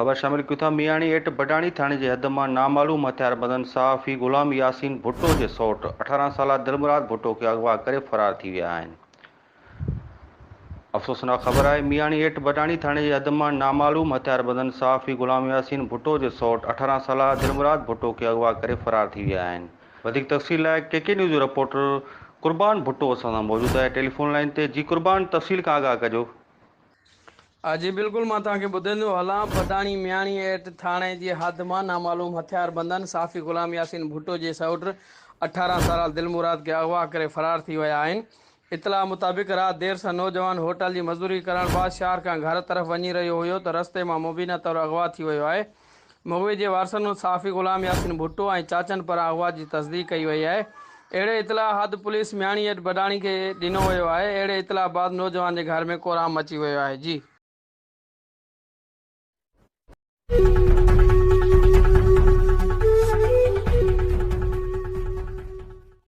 खबर शामिल क्यों था मियाणी एट बडाणी थाने जे हद में नामालूम हथियारबंद सहाफ़ी गुलाम यासीन भुट्टो के सौट 18 साल दिलमुराद भुट्टो के अगवा करे फरार थी विया आहिनि। अफ़सोसनाक खबर है मियाणी एट बडाणी थाने जे हद में नामालूम हथियारबंद सहाफ़ी गुलाम यासीन भुट्टो के सौट 18 साल दिलमुराद भुट्टो के अगवा करे फरार थी विया आहिनि। वधिक तफ़सील लाइ के न्यूज़ रिपोर्टर कुर्बान भुट्टो असां सां मौजूद है टेलीफोन लाइन ते। जी कुर्बान, तफ़सील का आगाह कजो। जी बिल्कुल, मां तव्हांखे ॿुधाईंदो हलां। बडाणी मियाणी एट थाणे जे हद मां नामालूम हथियारबंदनि साफ़ी गुलाम यासीन भुट्टो जे सौट 18 साल दिलमुराद खे अगवा करे फरार थी विया आहिनि। इतला मुताबिक़ राति देर सां नौजवान होटल जी मज़दूरी करण बाद शहर खां घर तरफ़ वञी रहियो हुयो त रस्ते मां मुबीना तौरु अगवा थी वियो आहे। मुगवे जे वारसनि साफ़ी गुलाम यासीन भुट्टो ऐं चाचनि पारां अगवा जी तस्दीक कई वई आहे। अहिड़े इतला हद पुलिस मियाणी एट बडाणी खे ॾिनो वियो आहे। अहिड़े इतला बाद नौजवान जे घर में कोराम मची वियो आहे। जी।